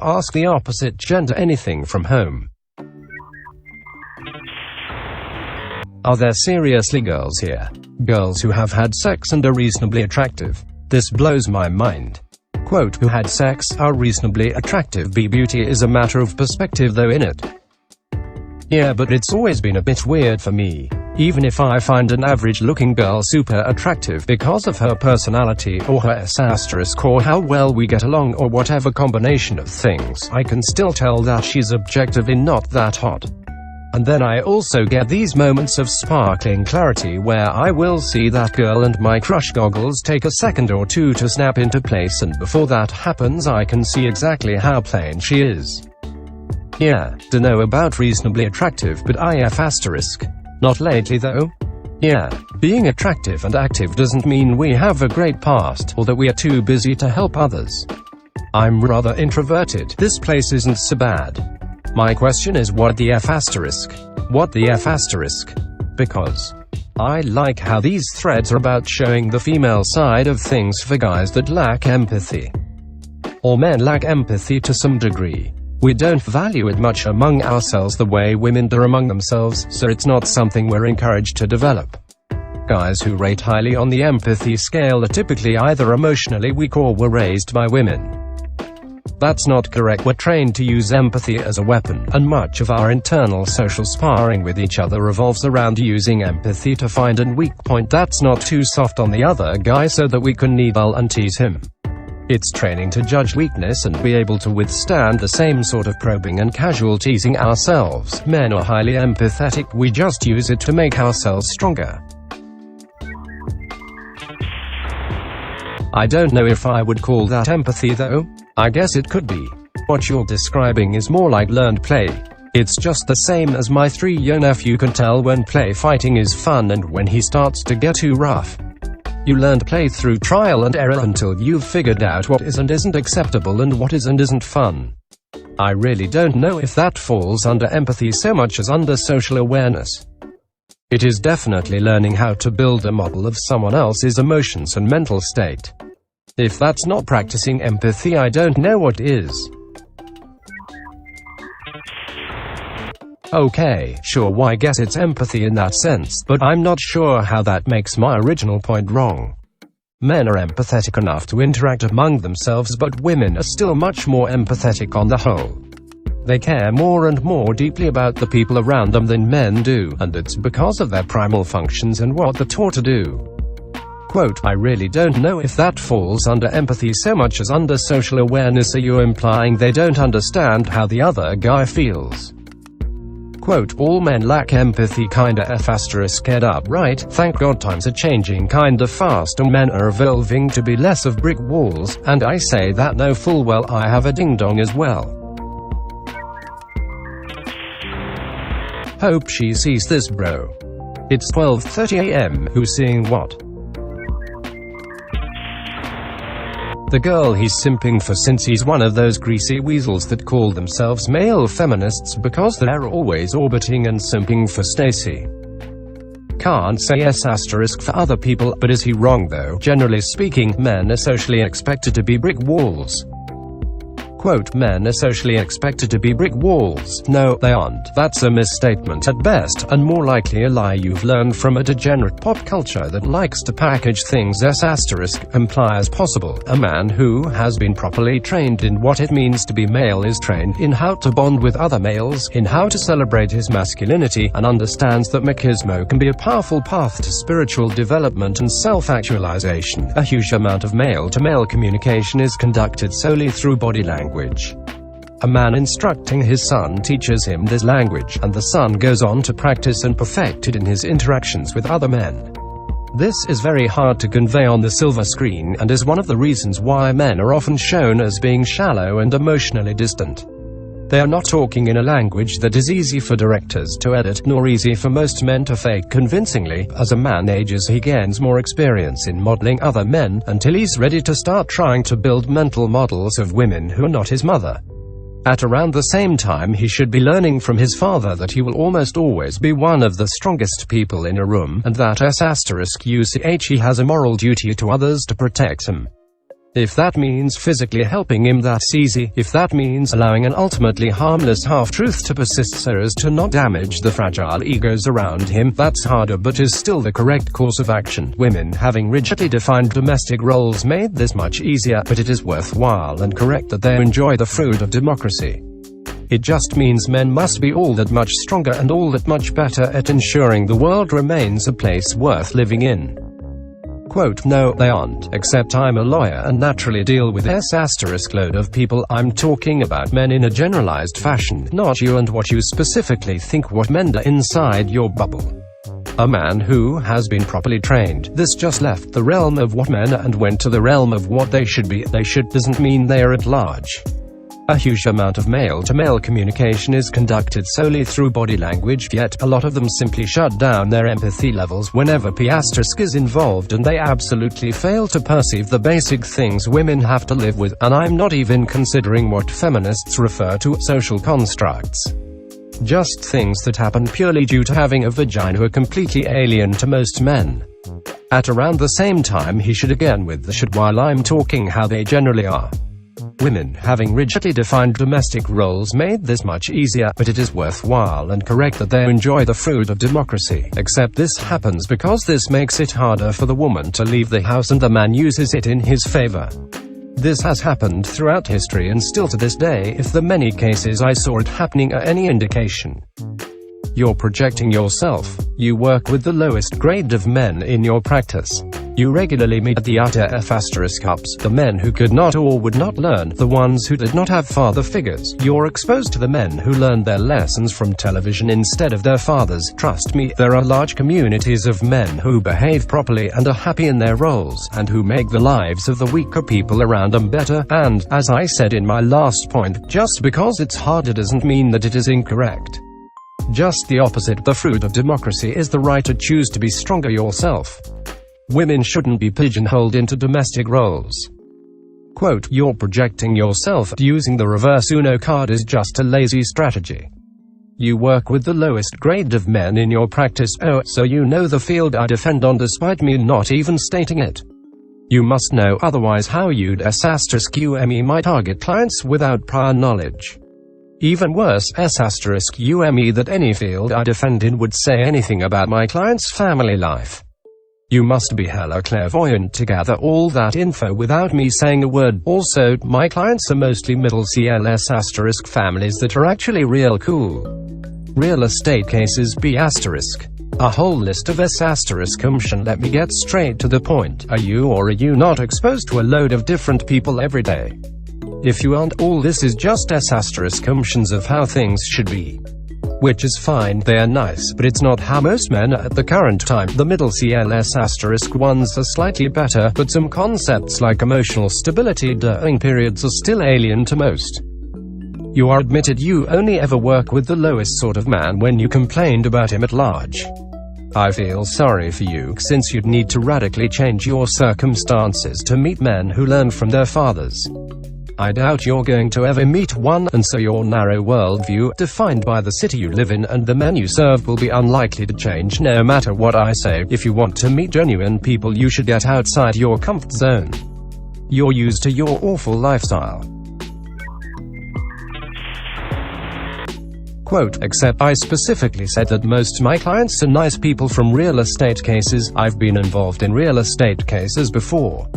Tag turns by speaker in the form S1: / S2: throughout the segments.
S1: Ask the opposite gender anything from home. Are there seriously girls here? Girls who have had sex and are reasonably attractive. This blows my mind. Quote, who had sex, are reasonably attractive. Beauty is a matter of perspective though, innit? Yeah, but it's always been a bit weird for me. Even if I find an average-looking girl super attractive because of her personality, or her asterisk, or how well we get along, or whatever combination of things, I can still tell that she's objectively not that hot. And then I also get these moments of sparkling clarity where I will see that girl and my crush goggles take a second or two to snap into place, and before that happens I can see exactly how plain she is. Yeah, dunno about reasonably attractive, but IF asterisk. Not lately though. Yeah, being attractive and active doesn't mean we have a great past, or that we are too busy to help others. I'm rather introverted. This place isn't so bad. My question is, what the F asterisk? What the F asterisk? Because I like how these threads are about showing the female side of things for guys that lack empathy. Or men lack empathy to some degree. We don't value it much among ourselves the way women do among themselves, so it's not something we're encouraged to develop. Guys who rate highly on the empathy scale are typically either emotionally weak or were raised by women. That's not correct. We're trained to use empathy as a weapon, and much of our internal social sparring with each other revolves around using empathy to find a weak point that's not too soft on the other guy so that we can needle and tease him. It's training to judge weakness and be able to withstand the same sort of probing and casual teasing ourselves. Men are highly empathetic, we just use it to make ourselves stronger. I don't know if I would call that empathy though. I guess it could be. What you're describing is more like learned play. It's just the same as my 3-year nephew can tell when play fighting is fun and when he starts to get too rough. You learn to play through trial and error until you've figured out what is and isn't acceptable and what is and isn't fun. I really don't know if that falls under empathy so much as under social awareness. It is definitely learning how to build a model of someone else's emotions and mental state. If that's not practicing empathy, I don't know what is. Okay, sure, I guess it's empathy in that sense, but I'm not sure how that makes my original point wrong. Men are empathetic enough to interact among themselves, but women are still much more empathetic on the whole. They care more and more deeply about the people around them than men do, and it's because of their primal functions and what they're taught to do. Quote, I really don't know if that falls under empathy so much as under social awareness. Are you implying they don't understand how the other guy feels? Quote, all men lack empathy kinda f asterisk head up, right? Thank God times are changing kinda fast and men are evolving to be less of brick walls, and I say that know full well I have a ding-dong as well. Hope she sees this, bro. It's 12:30 AM, who's seeing what? The girl he's simping for, since he's one of those greasy weasels that call themselves male feminists because they're always orbiting and simping for Stacy. Can't say yes asterisk for other people, but is he wrong though? Generally speaking, men are socially expected to be brick walls. Quote, men are socially expected to be brick walls. No, they aren't. That's a misstatement at best, and more likely a lie you've learned from a degenerate pop culture that likes to package things as asterisk imply as possible. A man who has been properly trained in what it means to be male is trained in how to bond with other males, in how to celebrate his masculinity, and understands that machismo can be a powerful path to spiritual development and self-actualization. A huge amount of male-to-male communication is conducted solely through body language. A man instructing his son teaches him this language, and the son goes on to practice and perfect it in his interactions with other men. This is very hard to convey on the silver screen, and is one of the reasons why men are often shown as being shallow and emotionally distant. They are not talking in a language that is easy for directors to edit, nor easy for most men to fake convincingly. As a man ages, he gains more experience in modeling other men, until he's ready to start trying to build mental models of women who are not his mother. At around the same time, he should be learning from his father that he will almost always be one of the strongest people in a room, and that he has a moral duty to others to protect him. If that means physically helping him, that's easy. If that means allowing an ultimately harmless half-truth to persist so as to not damage the fragile egos around him, that's harder but is still the correct course of action. Women having rigidly defined domestic roles made this much easier, but it is worthwhile and correct that they enjoy the fruit of democracy. It just means men must be all that much stronger and all that much better at ensuring the world remains a place worth living in. Quote, no, they aren't, except I'm a lawyer and naturally deal with load of people. I'm talking about men in a generalized fashion, not you and what you specifically think what men do inside your bubble. A man who has been properly trained, this just left the realm of what men are and went to the realm of what they should be. They should doesn't mean they are at large. A huge amount of male-to-male communication is conducted solely through body language, yet a lot of them simply shut down their empathy levels whenever P* is involved, and they absolutely fail to perceive the basic things women have to live with, and I'm not even considering what feminists refer to as social constructs. Just things that happen purely due to having a vagina are completely alien to most men. At around the same time he should again with the should while I'm talking how they generally are. Women having rigidly defined domestic roles made this much easier, but it is worthwhile and correct that they enjoy the fruit of democracy, except this happens because this makes it harder for the woman to leave the house and the man uses it in his favor. This has happened throughout history and still to this day, if the many cases I saw it happening are any indication. You're projecting yourself. You work with the lowest grade of men in your practice. You regularly meet the utter F***ups, the men who could not or would not learn, the ones who did not have father figures. You're exposed to the men who learned their lessons from television instead of their fathers. Trust me, there are large communities of men who behave properly and are happy in their roles, and who make the lives of the weaker people around them better, and, as I said in my last point, just because it's harder doesn't mean that it is incorrect. Just the opposite, the fruit of democracy is the right to choose to be stronger yourself. Women shouldn't be pigeonholed into domestic roles. Quote, you're projecting yourself. Using the reverse Uno card is just a lazy strategy. You work with the lowest grade of men in your practice. Oh, so you know the field I defend on despite me not even stating it. You must know, otherwise how you'd S***UME my target clients without prior knowledge. Even worse, S***UME that any field I defend in would say anything about my client's family life. You must be hella clairvoyant to gather all that info without me saying a word. Also, my clients are mostly middle CLS* families that are actually real cool. Real estate cases B***. A whole list of S***. Let me get straight to the point. Are you or are you not exposed to a load of different people every day? If you aren't, all this is just S** of how things should be. Which is fine, they are nice, but it's not how most men are at the current time. The middle CLS* ones are slightly better, but some concepts like emotional stability during periods are still alien to most. You are admitted you only ever work with the lowest sort of man when you complained about him at large. I feel sorry for you, since you'd need to radically change your circumstances to meet men who learn from their fathers. I doubt you're going to ever meet one, and so your narrow worldview, defined by the city you live in and the men you serve, will be unlikely to change no matter what I say. If you want to meet genuine people, you should get outside your comfort zone. You're used to your awful lifestyle. Quote, except I specifically said that most my clients are nice people from real estate cases. I've been involved in real estate cases before.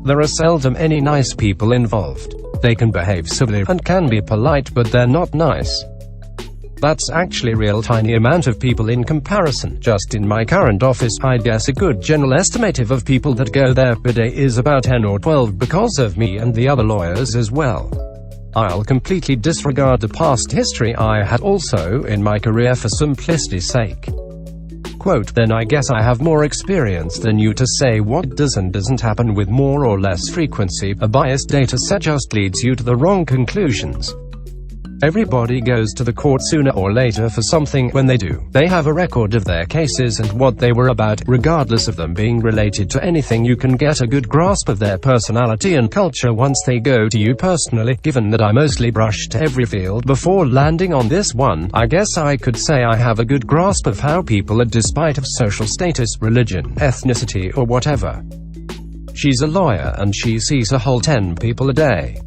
S1: There are seldom any nice people involved. They can behave civilly and can be polite, but they're not nice. That's actually real tiny amount of people in comparison. Just in my current office, I'd guess a good general estimative of people that go there per day is about 10 or 12 because of me and the other lawyers as well. I'll completely disregard the past history I had also in my career for simplicity's sake. Quote, then I guess I have more experience than you to say what does and doesn't happen with more or less frequency. A biased data set just leads you to the wrong conclusions. Everybody goes to the court sooner or later for something. When they do, they have a record of their cases and what they were about. Regardless of them being related to anything, you can get a good grasp of their personality and culture once they go to you personally. Given that I mostly brushed every field before landing on this one, I guess I could say I have a good grasp of how people are despite of social status, religion, ethnicity, or whatever. she's a lawyer and she sees a whole 10 people a day.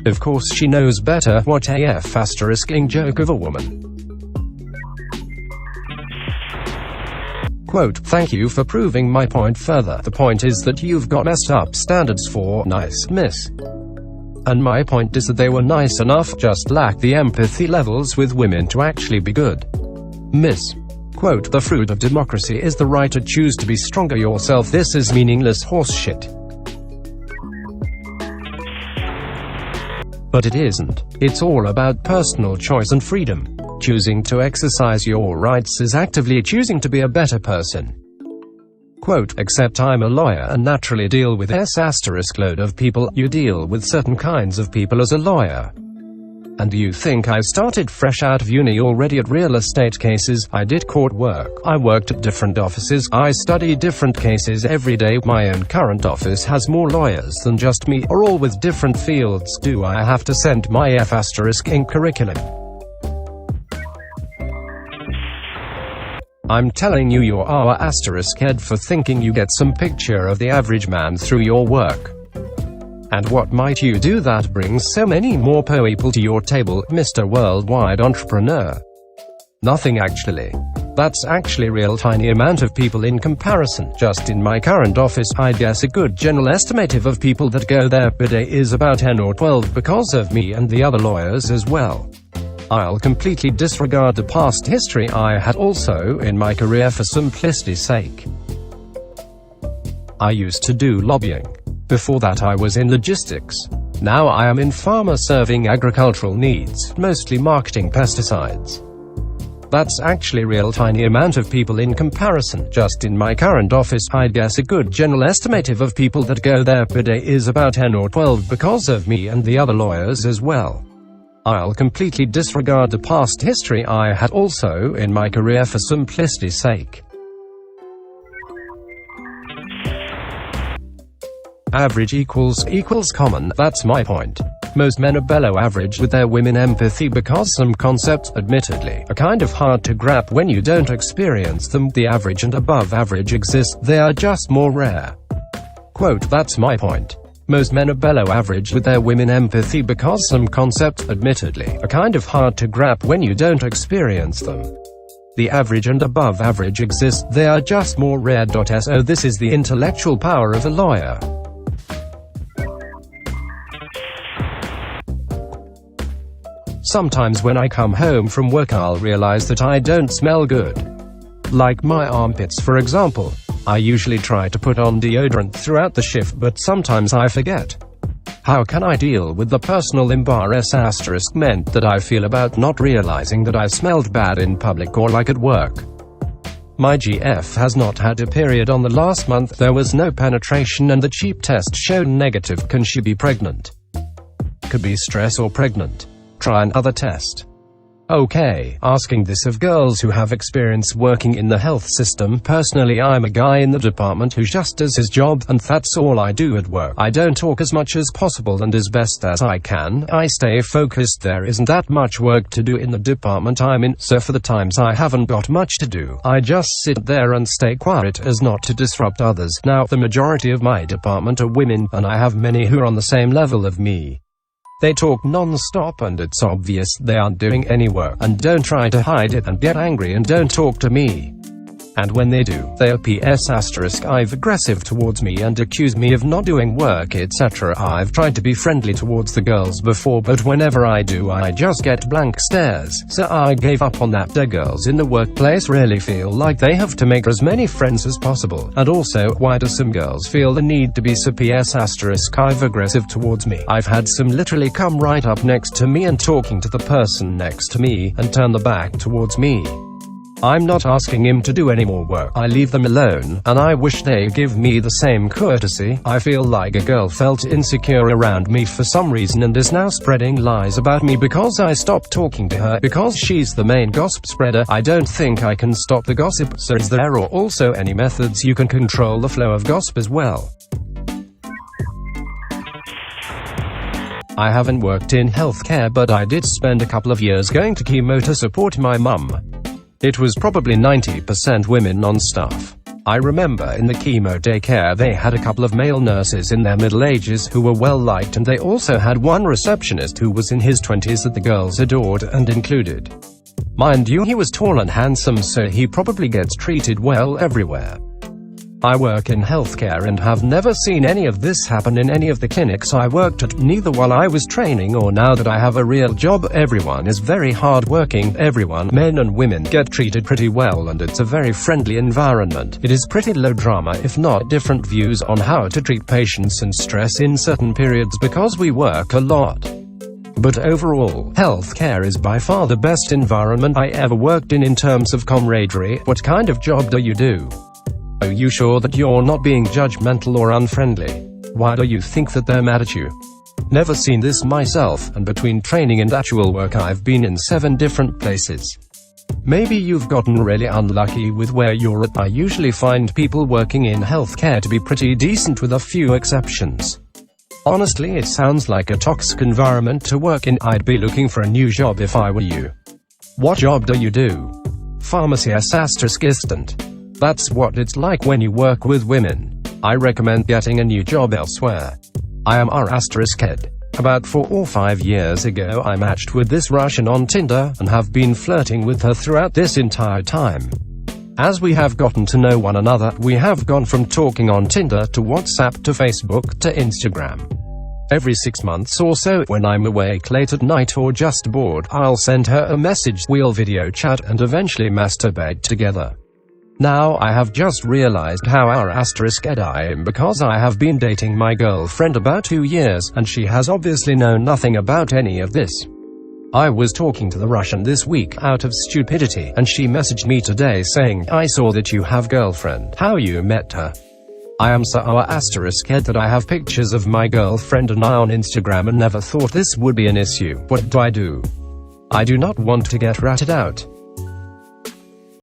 S1: Of course she knows better. What AF asterisk-ing joke of a woman. Quote, thank you for proving my point further. The point is that you've got messed up standards for nice, miss. And my point is that they were nice enough, just lack the empathy levels with women to actually be good. Miss. Quote, the fruit of democracy is the right to choose to be stronger yourself. This is meaningless horseshit. But it isn't. It's all about personal choice and freedom. Choosing to exercise your rights is actively choosing to be a better person. Quote, except I'm a lawyer and naturally deal with load of people. You deal with certain kinds of people as a lawyer. And you think I started fresh out of uni already at real estate cases? I did court work. I worked at different offices. I study different cases every day. My own current office has more lawyers than just me, are all with different fields. Do I have to send my F***ing curriculum? I'm telling you, you're our head for thinking you get some picture of the average man through your work. And what might you do that brings so many more people to your table, Mr. Worldwide Entrepreneur? Nothing actually. That's actually real tiny amount of people in comparison. Just in my current office, I'd guess a good general estimative of people that go there per day is about 10 or 12 because of me and the other lawyers as well. I'll completely disregard the past history I had also in my career for simplicity's sake. I used to do lobbying. Before that I was in logistics. Now I am in pharma serving agricultural needs, mostly marketing pesticides. That's actually real tiny amount of people in comparison. Just in my current office, I'd guess a good general estimative of people that go there per day is about 10 or 12 because of me and the other lawyers as well. I'll completely disregard the past history I had also in my career for simplicity's sake. Average equals common, that's my point. Most men are below average with their women empathy because some concepts, admittedly, are kind of hard to grasp when you don't experience them. The average and above average exist, they are just more rare. Quote, that's my point. Most men are below average with their women empathy because some concepts, admittedly, are kind of hard to grasp when you don't experience them. The average and above average exist, they are just more rare. So this is the intellectual power of a lawyer. Sometimes when I come home from work I'll realize that I don't smell good. Like my armpits for example. I usually try to put on deodorant throughout the shift but sometimes I forget. How can I deal with the personal embarrassment that I feel about not realizing that I smelled bad in public or like at work? My GF has not had a period on the last month, there was no penetration and the cheap test showed negative. Can she be pregnant? Could be stress or pregnant. Try another test. Okay, asking this of girls who have experience working in the health system. Personally I'm a guy in the department who just does his job, and that's all I do at work. I don't talk as much as possible and as best as I can, I stay focused. There isn't that much work to do in the department I'm in, so for the times I haven't got much to do, I just sit there and stay quiet as not to disrupt others. Now, the majority of my department are women, and I have many who are on the same level of me. They talk non-stop and it's obvious they aren't doing any work, and don't try to hide it and get angry and don't talk to me. And when they do, they are *I've aggressive towards me and accuse me of not doing work, etc. I've tried to be friendly towards the girls before, but whenever I do I just get blank stares, so I gave up on that. The girls in the workplace really feel like they have to make as many friends as possible, and also, why do some girls feel the need to be so *I've aggressive towards me? I've had some literally come right up next to me and talking to the person next to me, and turn the back towards me. I'm not asking him to do any more work, I leave them alone, and I wish they give me the same courtesy. I feel like a girl felt insecure around me for some reason and is now spreading lies about me because I stopped talking to her, because she's the main gossip spreader. I don't think I can stop the gossip, so is there also any methods you can control the flow of gossip as well? I haven't worked in healthcare, but I did spend a couple of years going to chemo to support my mum. It was probably 90% women on staff. I remember in the chemo daycare they had a couple of male nurses in their middle ages who were well liked, and they also had one receptionist who was in his 20s that the girls adored and included. Mind you, he was tall and handsome, so he probably gets treated well everywhere. I work in healthcare and have never seen any of this happen in any of the clinics I worked at, neither while I was training or now that I have a real job. Everyone is very hardworking, everyone, men and women, get treated pretty well, and it's a very friendly environment. It is pretty low drama, if not different views on how to treat patients and stress in certain periods because we work a lot. But overall, healthcare is by far the best environment I ever worked in terms of camaraderie. What kind of job do you do? Are you sure that you're not being judgmental or unfriendly? Why do you think that they're mad at you? Never seen this myself, and between training and actual work I've been in 7 different places. Maybe you've gotten really unlucky with where you're at. I usually find people working in healthcare to be pretty decent with a few exceptions. Honestly, it sounds like a toxic environment to work in. I'd be looking for a new job if I were you. What job do you do? Pharmacy assistant. That's what it's like when you work with women. I recommend getting a new job elsewhere. I am r***ed. About 4 or 5 years ago I matched with this Russian on Tinder, and have been flirting with her throughout this entire time. As we have gotten to know one another, we have gone from talking on Tinder to WhatsApp to Facebook to Instagram. Every 6 months or so, when I'm awake late at night or just bored, I'll send her a message, we'll video chat, and eventually masturbate together. Now I have just realized how r***ed I am, because I have been dating my girlfriend about 2 years, and she has obviously known nothing about any of this. I was talking to the Russian this week out of stupidity, and she messaged me today saying, "I saw that you have girlfriend. How you met her?" I am so r***ed that I have pictures of my girlfriend and I on Instagram and never thought this would be an issue. What do? I do not want to get ratted out.